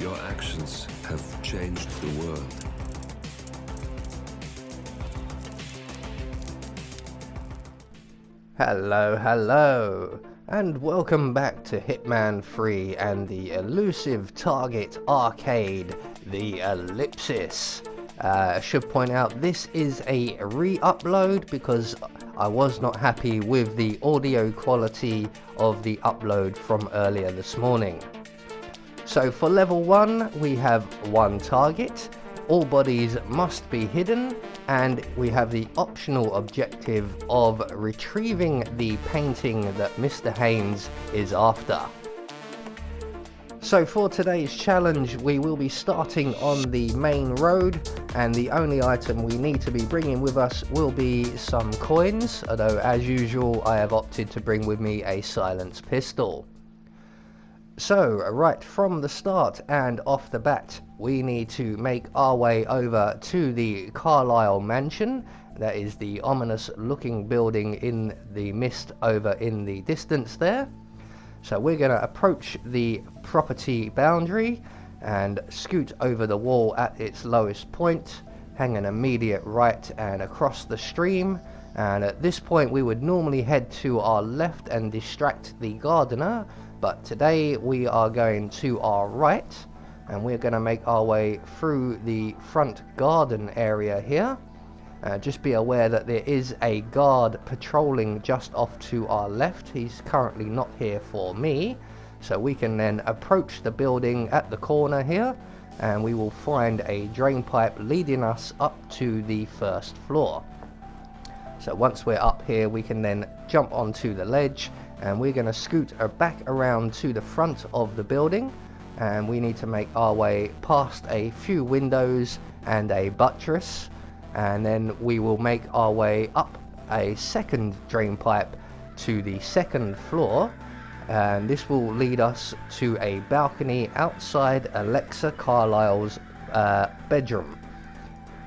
Your actions have changed the world. Hello, and welcome back to Hitman 3 and the Elusive Target Arcade, the Ellipses. I should point out this is a re-upload because I was not happy with the audio quality of the upload from earlier this morning. So for level 1 we have one target, all bodies must be hidden, and we have the optional objective of retrieving the painting that Mr. Haynes is after. So for today's challenge we will be starting on the main road, and the only item we need to be bringing with us will be some coins, although as usual I have opted to bring with me a silenced pistol. So right from the start and off the bat we need to make our way over to the Carlisle mansion. That is the ominous looking building in the mist over in the distance there. So we're going to approach the property boundary and scoot over the wall at its lowest point, hang an immediate right and across the stream, and at this point we would normally head to our left and distract the gardener, but today we are going to our right and we're going to make our way through the front garden area here. Just be aware that there is a guard patrolling just off to our left. He's currently not here for me, so we can then approach the building at the corner here and we will find a drain pipe leading us up to the first floor. So once we're up here we can then jump onto the ledge and we're going to scoot back around to the front of the building, and we need to make our way past a few windows and a buttress, and then we will make our way up a second drain pipe to the second floor, and this will lead us to a balcony outside Alexa Carlisle's bedroom,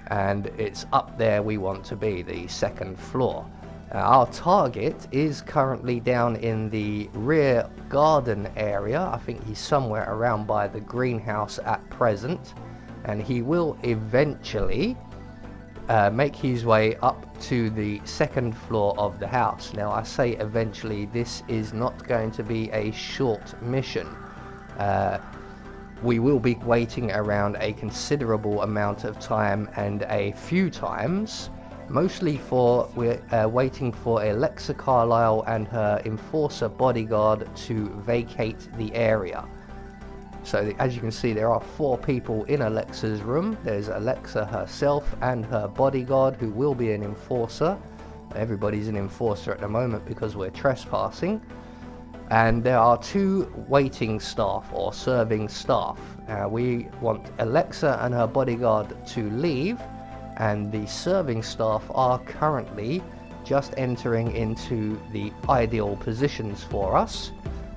and it's up there we want to be, the second floor. Our target is currently down in the rear garden area. I think he's somewhere around by the greenhouse at present, and he will eventually make his way up to the second floor of the house. Now I say eventually, this is not going to be a short mission. We will be waiting around a considerable amount of time, and a few times. Mostly we're waiting for Alexa Carlisle and her enforcer bodyguard to vacate the area. So as you can see, there are 4 people in Alexa's room. There's Alexa herself and her bodyguard, who will be an enforcer. Everybody's an enforcer at the moment because we're trespassing. And there are 2 waiting staff or serving staff. We want Alexa and her bodyguard to leave, and the serving staff are currently just entering into the ideal positions for us.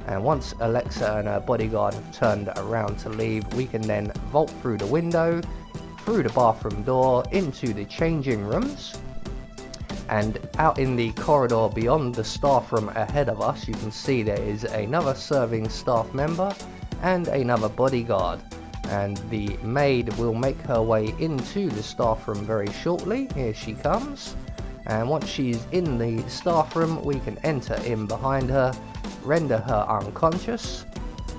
And once Alexa and her bodyguard have turned around to leave, we can then vault through the window, through the bathroom door, into the changing rooms, and out in the corridor beyond the staff room ahead of us you can see there is another serving staff member and another bodyguard. And the maid will make her way into the staff room very shortly. Here she comes, and once she's in the staff room we can enter in behind her, render her unconscious,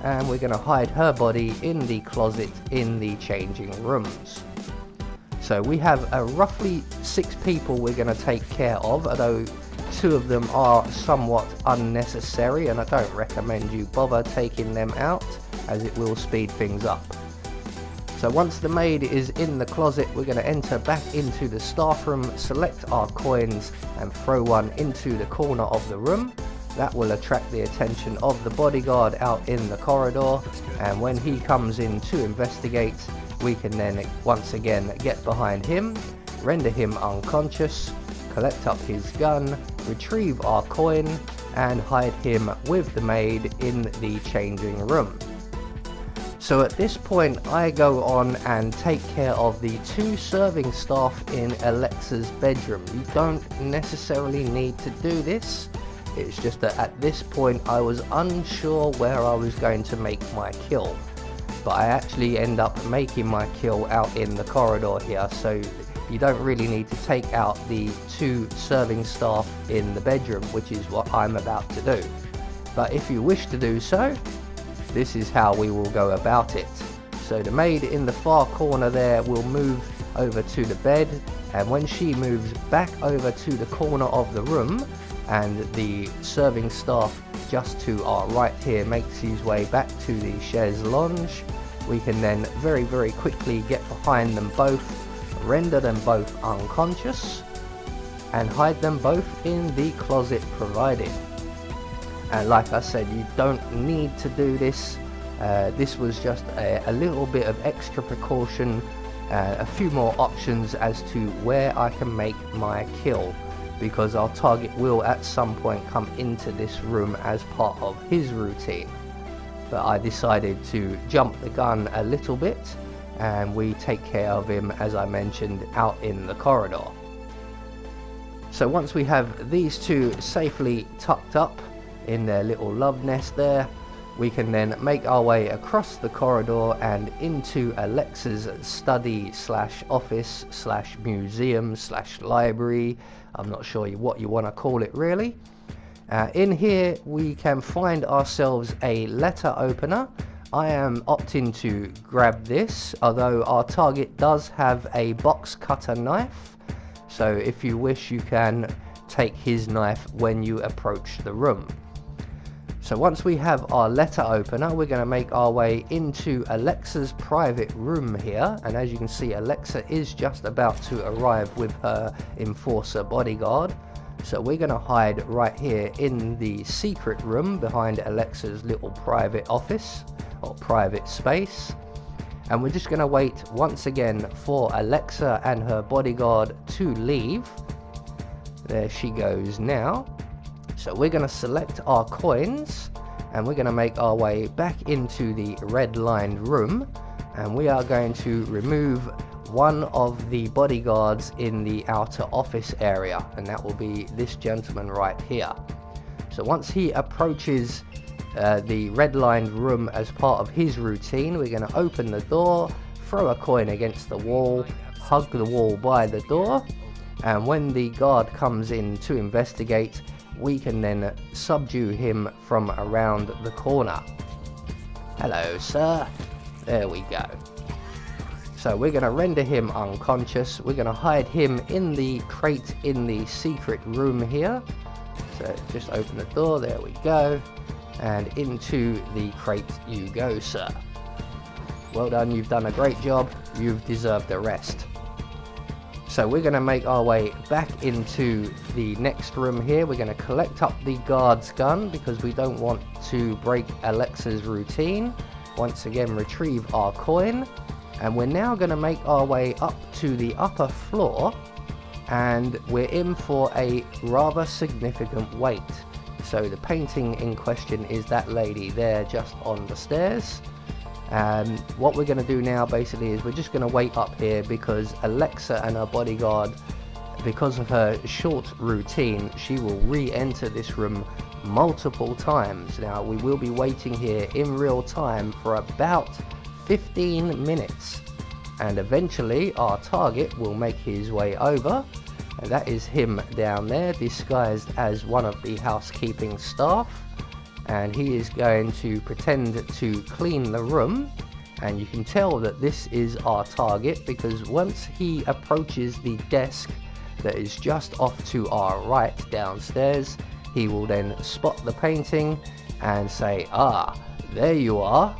and we're going to hide her body in the closet in the changing rooms. So we have roughly 6 people we're going to take care of, although 2 of them are somewhat unnecessary and I don't recommend you bother taking them out, as it will speed things up. So once the maid is in the closet, we're going to enter back into the staff room, select our coins and throw one into the corner of the room. That will attract the attention of the bodyguard out in the corridor, and when he comes in to investigate we can then once again get behind him, render him unconscious, collect up his gun, retrieve our coin and hide him with the maid in the changing room. So at this point I go on and take care of the 2 serving staff in Alexa's bedroom. You don't necessarily need to do this, it's just that at this point I was unsure where I was going to make my kill. but I actually end up making my kill out in the corridor here, so you don't really need to take out the 2 serving staff in the bedroom, which is what I'm about to do. But if you wish to do so, this is how we will go about it. So the maid in the far corner there will move over to the bed, and when she moves back over to the corner of the room, and the serving staff just to our right here makes his way back to the chaise lounge, we can then very quickly get behind them both, render them both unconscious, and hide them both in the closet provided. And like I said, you don't need to do this. This was just a little bit of extra precaution, a few more options as to where I can make my kill, because our target will at some point come into this room as part of his routine. But I decided to jump the gun a little bit, and we take care of him, as I mentioned, out in the corridor. So once we have these 2 safely tucked up in their little love nest there, we can then make our way across the corridor and into Alexa's study slash office slash museum slash library. I'm not sure what you want to call it really. In here we can find ourselves a letter opener. I am opting to grab this, although our target does have a box cutter knife, so if you wish you can take his knife when you approach the room. So once we have our letter opener, we're going to make our way into Alexa's private room here, and as you can see, Alexa is just about to arrive with her enforcer bodyguard. So we're going to hide right here in the secret room behind Alexa's little private office or private space, and we're just going to wait once again for Alexa and her bodyguard to leave. There she goes now. So we're going to select our coins, and we're going to make our way back into the red lined room, and we are going to remove one of the bodyguards in the outer office area, and that will be this gentleman right here. So once he approaches the red lined room as part of his routine, we're going to open the door, throw a coin against the wall, hug the wall by the door, and when the guard comes in to investigate, we can then subdue him from around the corner. Hello, sir. There we go. So we're going to render him unconscious. We're going to hide him in the crate in the secret room here. So just open the door. There we go. And into the crate you go, sir. Well done. You've done a great job. You've deserved a rest. So we're going to make our way back into the next room here. We're going to collect up the guard's gun because we don't want to break Alexa's routine. Once again, retrieve our coin. And we're now going to make our way up to the upper floor. And we're in for a rather significant wait. So the painting in question is that lady there just on the stairs. And what we're going to do now basically is we're just going to wait up here because Alexa and her bodyguard, because of her short routine, she will re-enter this room multiple times. Now we will be waiting here in real time for about 15 minutes, and eventually our target will make his way over, and that is him down there disguised as one of the housekeeping staff. And he is going to pretend to clean the room, and you can tell that this is our target because once he approaches the desk that is just off to our right downstairs, he will then spot the painting and say, "Ah, there you are,"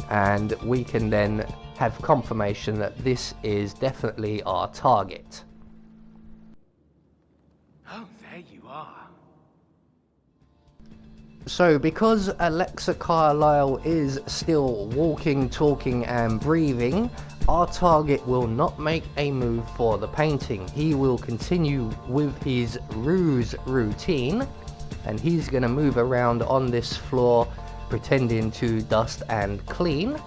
and we can then have confirmation that this is definitely our target. Oh, there you are. So because Alexa Carlisle is still walking, talking and breathing, our target will not make a move for the painting. He will continue with his ruse routine, and he's going to move around on this floor pretending to dust and clean.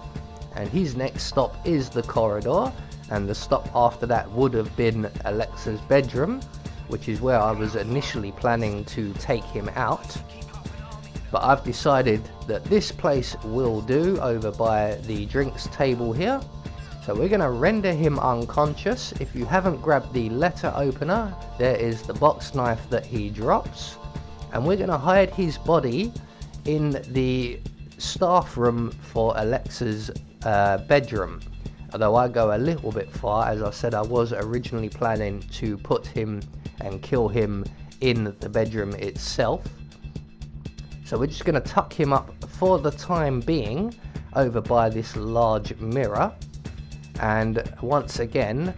And his next stop is the corridor, and the stop after that would have been Alexa's bedroom, which is where I was initially planning to take him out. but I've decided that this place will do over by the drinks table here. So we're going to render him unconscious. If you haven't grabbed the letter opener, there is the box knife that he drops. And we're going to hide his body in the staff room for Alexa's bedroom. Although I go a little bit far, as I said, I was originally planning to put him and kill him in the bedroom itself. So we're just going to tuck him up for the time being over by this large mirror. And once again,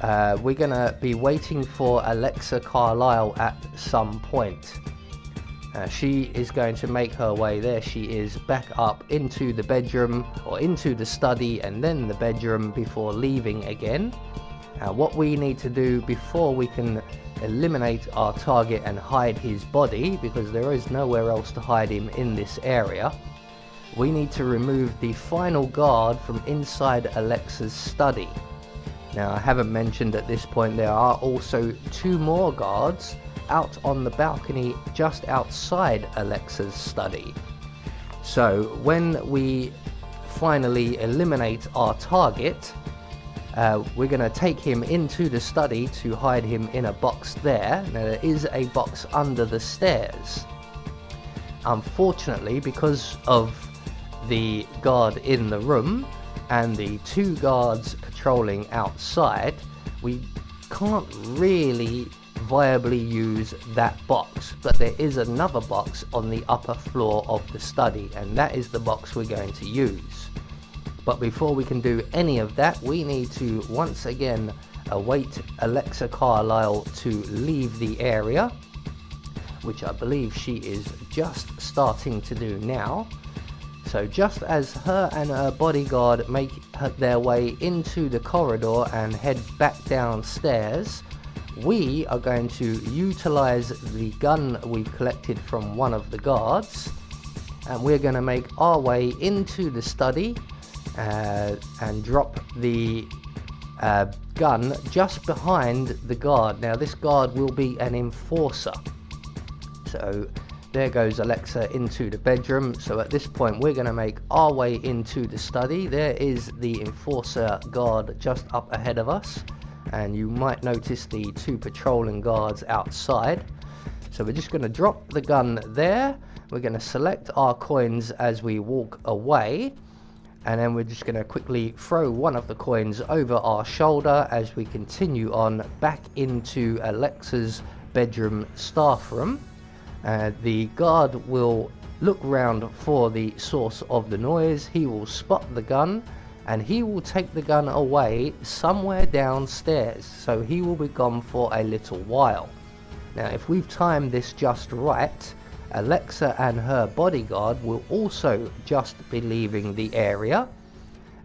we're going to be waiting for Alexa Carlisle at some point. She is going to make her way there. She is back up into the bedroom, or into the study and then the bedroom before leaving again. What we need to do before we can eliminate our target and hide his body, because there is nowhere else to hide him in this area, we need to remove the final guard from inside Alexa's study. Now, I haven't mentioned at this point there are also 2 more guards out on the balcony just outside Alexa's study. So when we finally eliminate our target, we're going to take him into the study to hide him in a box there. Now, there is a box under the stairs. Unfortunately, because of the guard in the room and the 2 guards patrolling outside, we can't really viably use that box. But there is another box on the upper floor of the study, and that is the box we're going to use. But before we can do any of that, we need to once again await Alexa Carlisle to leave the area, which I believe she is just starting to do now. So just as her and her bodyguard make their way into the corridor and head back downstairs, we are going to utilize the gun we've collected from one of the guards, and we're going to make our way into the study and drop the gun just behind the guard. Now, this guard will be an enforcer. So there goes Alexa into the bedroom. So at this point, we're going to make our way into the study. There is the enforcer guard just up ahead of us, and you might notice the 2 patrolling guards outside. So we're just going to drop the gun there. We're going to select our coins as we walk away, and then we're just going to quickly throw one of the coins over our shoulder as we continue on back into Alexa's bedroom staff room. The guard will look round for the source of the noise. He will spot the gun, and he will take the gun away somewhere downstairs. So he will be gone for a little while. Now, if we've timed this just right, Alexa and her bodyguard will also just be leaving the area,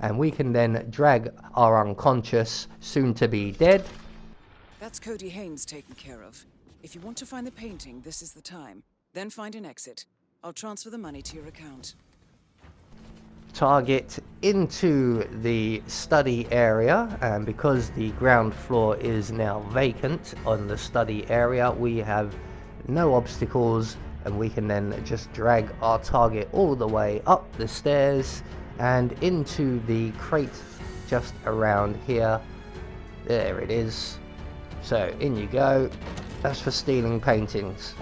and we can then drag our unconscious, soon to be dead. That's Cody Haynes taken care of. If you want to find the painting, this is the time. Then find an exit. I'll transfer the money to your account. Target into the study area, and because the ground floor is now vacant on the study area, we have no obstacles, and we can then just drag our target all the way up the stairs and into the crate just around here. There it is. So in you go. That's for stealing paintings.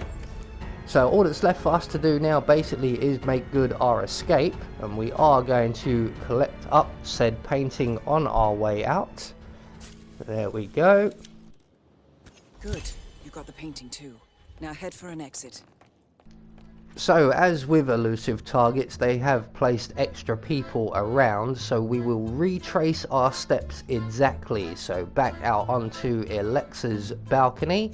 So all that's left for us to do now basically is make good our escape, and we are going to collect up said painting on our way out. There we go. Good. You got the painting too. Now head for an exit. So as with elusive targets, they have placed extra people around, so we will retrace our steps exactly. So back out onto Alexa's balcony,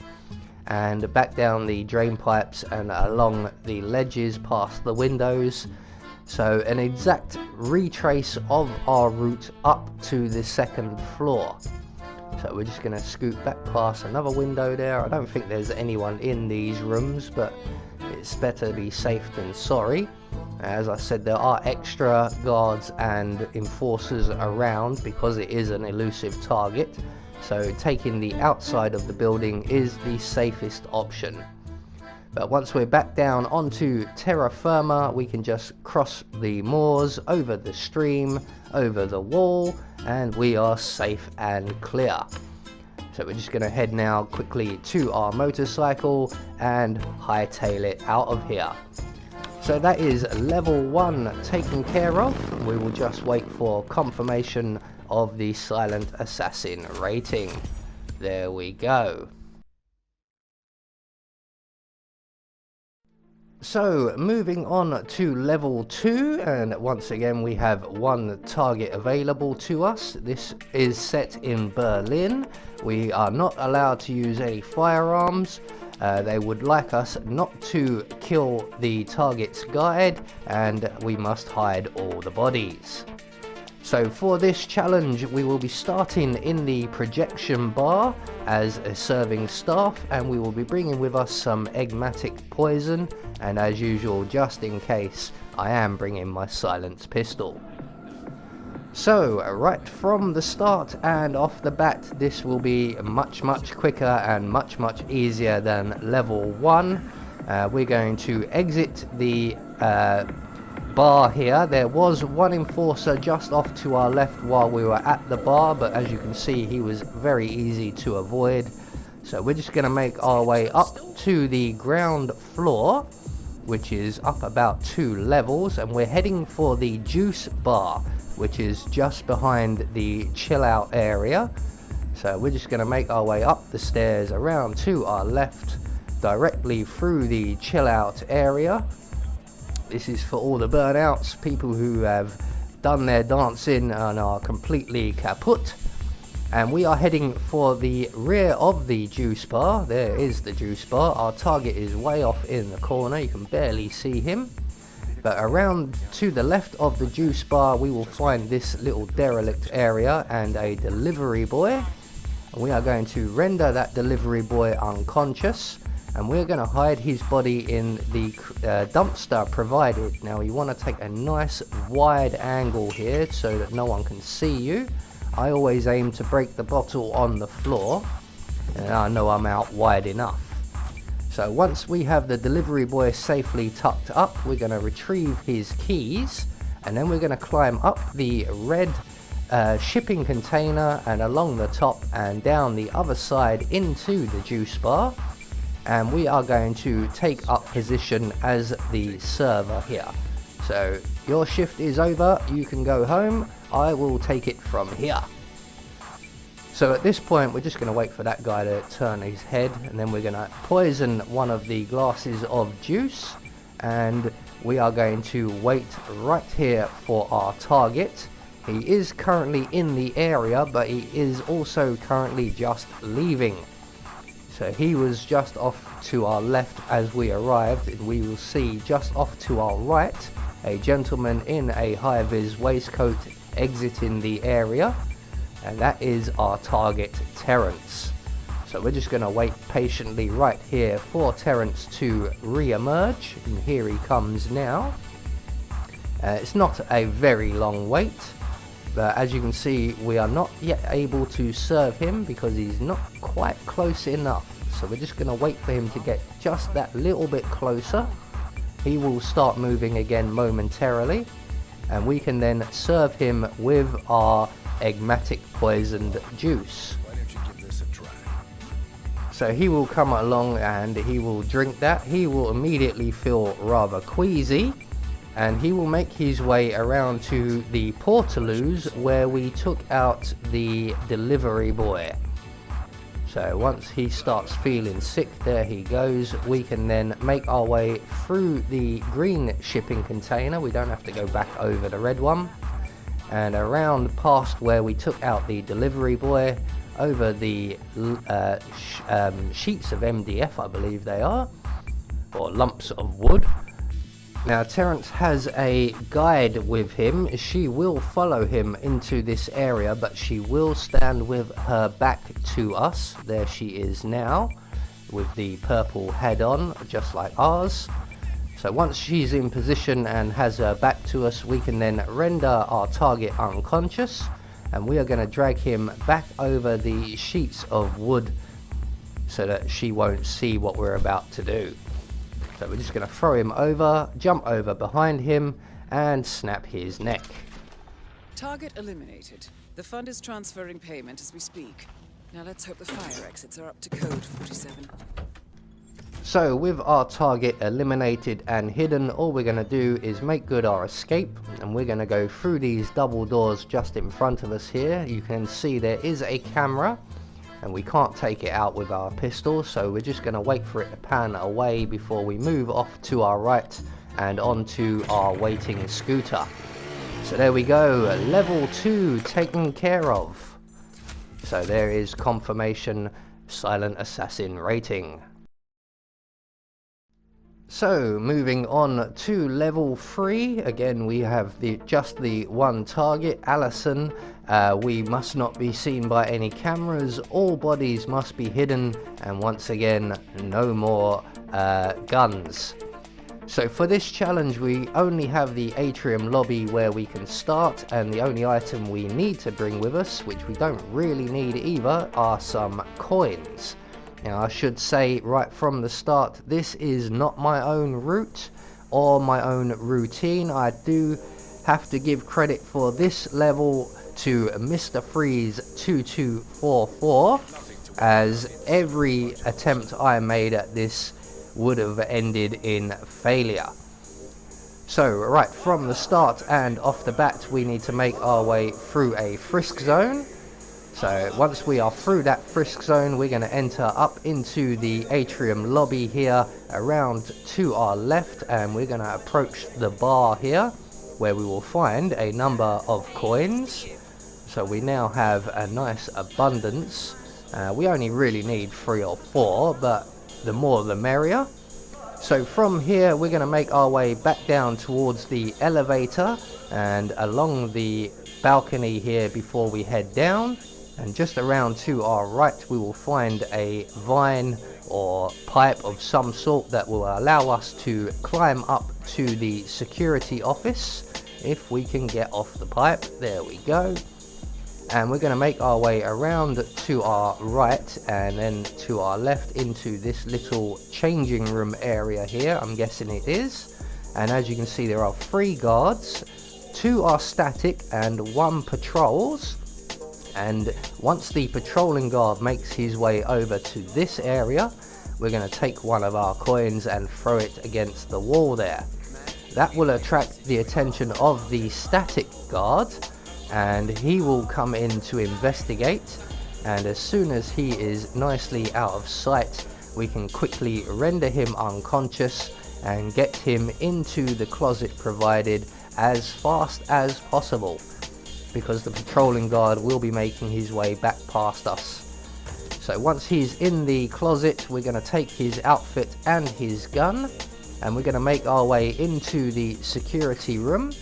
and back down the drain pipes and along the ledges past the windows. So an exact retrace of our route up to the 2nd floor. So we're just going to scoot back past another window there. I don't think there's anyone in these rooms, but it's better to be safe than sorry. As I said, there are extra guards and enforcers around because it is an elusive target. So taking the outside of the building is the safest option. But once we're back down onto terra firma, we can just cross the moors, over the stream, over the wall, and we are safe and clear. So we're just going to head now quickly to our motorcycle and hightail it out of here. So that is level 1 taken care of. We will just wait for confirmation of the Silent Assassin rating. There we go. So moving on to level 2, and once again we have one target available to us. This is set in Berlin. We are not allowed to use any firearms. They would like us not to kill the target's guide, and we must hide all the bodies. So for this challenge we will be starting in the projection bar as a serving staff, and we will be bringing with us some eggmatic poison, and as usual, just in case, I am bringing my silenced pistol. So right from the start and off the bat, this will be much quicker and much easier than level 1. We're going to exit the bar here. There was one enforcer just off to our left while we were at the bar, but as you can see he was very easy to avoid. So we're just going to make our way up to the ground floor, which is up about 2 levels, and we're heading for the juice bar, which is just behind the chill out area. So we're just going to make our way up the stairs around to our left, directly through the chill out area. This is for all the burnouts, people who have done their dancing and are completely kaput. And we are heading for the rear of the juice bar. There is the juice bar. Our target is way off in the corner, you can barely see him. But around to the left of the juice bar we will find this little derelict area and a delivery boy. And we are going to render that delivery boy unconscious, and we're going to hide his body in the dumpster provided. Now you want to take a nice wide angle here so that no one can see you. I always aim to break the bottle on the floor, and I know I'm out wide enough. So once we have the delivery boy safely tucked up, we're going to retrieve his keys, and then we're going to climb up the red shipping container and along the top and down the other side into the juice bar. And we are going to take up position as the server here. So your shift is over, you can go home, I will take it from here. So at this point we're just going to wait for that guy to turn his head, and then we're going to poison one of the glasses of juice, and we are going to wait right here for our target. He is currently in the area, but he is also currently just leaving. So he was just off to our left as we arrived, and we will see just off to our right a gentleman in a high-vis waistcoat exiting the area, and that is our target, Terence. So we're just going to wait patiently right here for Terence to re-emerge, and here he comes now. It's not a very long wait, but as you can see we are not yet able to serve him because he's not quite close enough. So we're just going to wait for him to get just that little bit closer. He will start moving again momentarily, and we can then serve him with our eggmatic poisoned juice. Why don't you give this a try? So he will come along and he will drink that. He will immediately feel rather queasy, and he will make his way around to the portaloos where we took out the delivery boy. So once he starts feeling sick, there he goes. We can then make our way through the green shipping container. We don't have to go back over the red one. And around past where we took out the delivery boy, over the sheets of MDF, I believe they are, or lumps of wood. Now Terence has a guide with him. She will follow him into this area, but she will stand with her back to us. There she is now, with the purple head on, just like ours. So once she's in position and has her back to us, we can then render our target unconscious, and we are going to drag him back over the sheets of wood so that she won't see what we're about to do. So we're just going to throw him over, jump over behind him, and snap his neck. Target eliminated. The fund is transferring payment as we speak. Now let's hope the fire exits are up to code 47. So with our target eliminated and hidden, all we're going to do is make good our escape, and we're going to go through these double doors just in front of us here. You can see there is a camera, and we can't take it out with our pistol, so we're just going to wait for it to pan away before we move off to our right and onto our waiting scooter. So there we go, level 2 taken care of. So there is confirmation Silent Assassin rating. So moving on to level 3, again we have just the one target, Allison. We must not be seen by any cameras, all bodies must be hidden, and once again no more guns. So for this challenge we only have the atrium lobby where we can start, and the only item we need to bring with us, which we don't really need either, are some coins. Now I should say right from the start, this is not my own route or my own routine. I do have to give credit for this level to Mr. Freeze 2244, as every attempt I made at this would have ended in failure. So right from the start and off the bat we need to make our way through a frisk zone. So once we are through that frisk zone, we're going to enter up into the atrium lobby here around to our left, and we're going to approach the bar here where we will find a number of coins. So we now have a nice abundance. We only really need 3 or 4, but the more the merrier. So from here we're going to make our way back down towards the elevator and along the balcony here before we head down. And just around to our right we will find a vine or pipe of some sort that will allow us to climb up to the security office if we can get off the pipe. There we go. And we're going to make our way around to our right and then to our left into this little changing room area here, I'm guessing it is. And as you can see there are 3 guards, 2 are static and 1 patrols. And once the patrolling guard makes his way over to this area, we're going to take one of our coins and throw it against the wall there. That will attract the attention of the static guard, and he will come in to investigate, and as soon as he is nicely out of sight we can quickly render him unconscious and get him into the closet provided as fast as possible, because the patrolling guard will be making his way back past us. So once he's in the closet we're going to take his outfit and his gun, and we're going to make our way into the security room,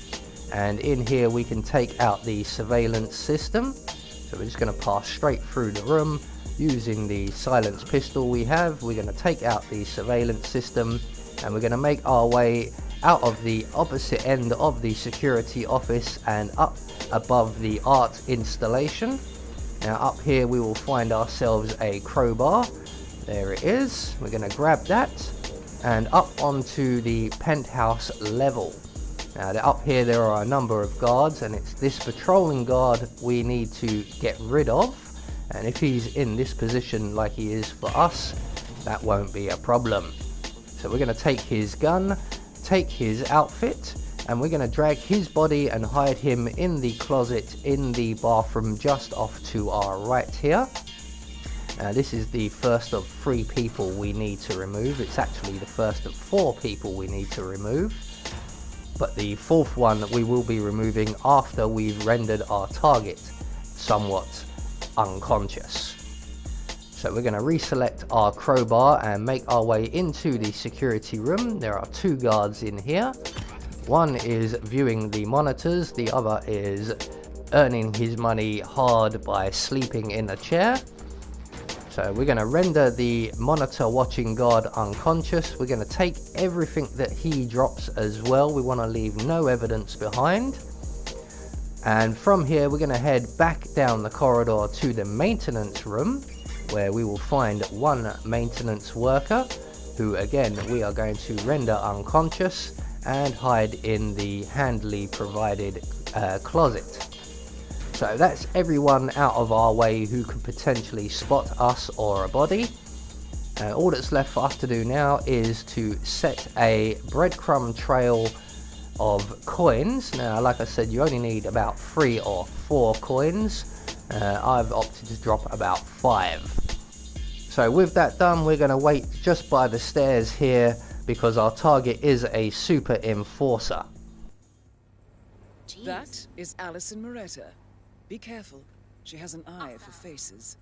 and in here we can take out the surveillance system. So we're just going to pass straight through the room using the silenced pistol we have. We're going to take out the surveillance system and we're going to make our way out of the opposite end of the security office and up above the art installation. Now up here we will find ourselves a crowbar. There it is. We're going to grab that and up onto the penthouse level. Now up here there are a number of guards, and it's this patrolling guard we need to get rid of, and if he's in this position like he is for us, that won't be a problem. So we're going to take his gun, take his outfit, and we're going to drag his body and hide him in the closet in the bathroom just off to our right here. This is the first of 3 people we need to remove. It's actually the first of 4 people we need to remove, but the 4th one we will be removing after we've rendered our target somewhat unconscious. So we're going to reselect our crowbar and make our way into the security room. There are 2 guards in here. One is viewing the monitors, the other is earning his money hard by sleeping in a chair. So we're going to render the monitor watching guard unconscious. We're going to take everything that he drops as well. We want to leave no evidence behind. And from here we're going to head back down the corridor to the maintenance room, where we will find 1 maintenance worker, who again we are going to render unconscious and hide in the handily provided closet. So that's everyone out of our way who could potentially spot us or a body. All that's left for us to do now is to set a breadcrumb trail of coins. Now, like I said, you only need about 3 or 4 coins. I've opted to drop about 5. So with that done, we're going to wait just by the stairs here because our target is a super enforcer. Jeez. That is Alison Moretta. Be careful. She has an eye for faces.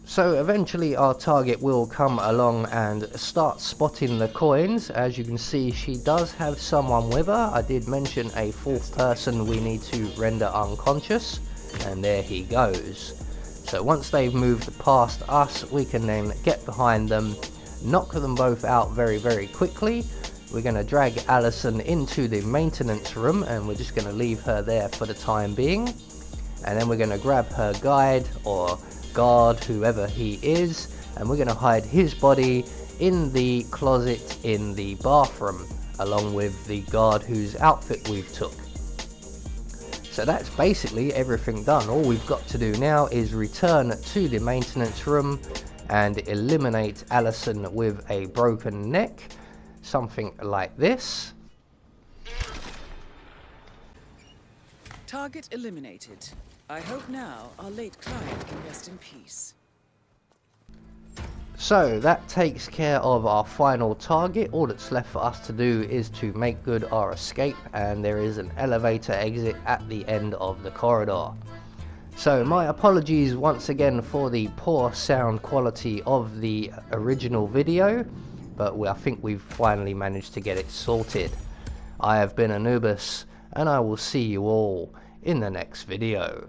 So eventually our target will come along and start spotting the coins. As you can see, she does have someone with her. I did mention a 4th person we need to render unconscious, and there he goes. So once they've moved past us, we can then get behind them, knock them both out very quickly. We're going to drag Alison into the maintenance room, and we're just going to leave her there for the time being. And then we're going to grab her guide or guard, whoever he is, and we're going to hide his body in the closet in the bathroom along with the guard whose outfit we've took. So that's basically everything done. All we've got to do now is return to the maintenance room and eliminate Alison with a broken neck, something like this. Target eliminated. I hope now our late client can rest in peace. So that takes care of our final target. All that's left for us to do is to make good our escape, and there is an elevator exit at the end of the corridor. So my apologies once again for the poor sound quality of the original video, but I think we've finally managed to get it sorted. I have been Anubis, and I will see you all in the next video.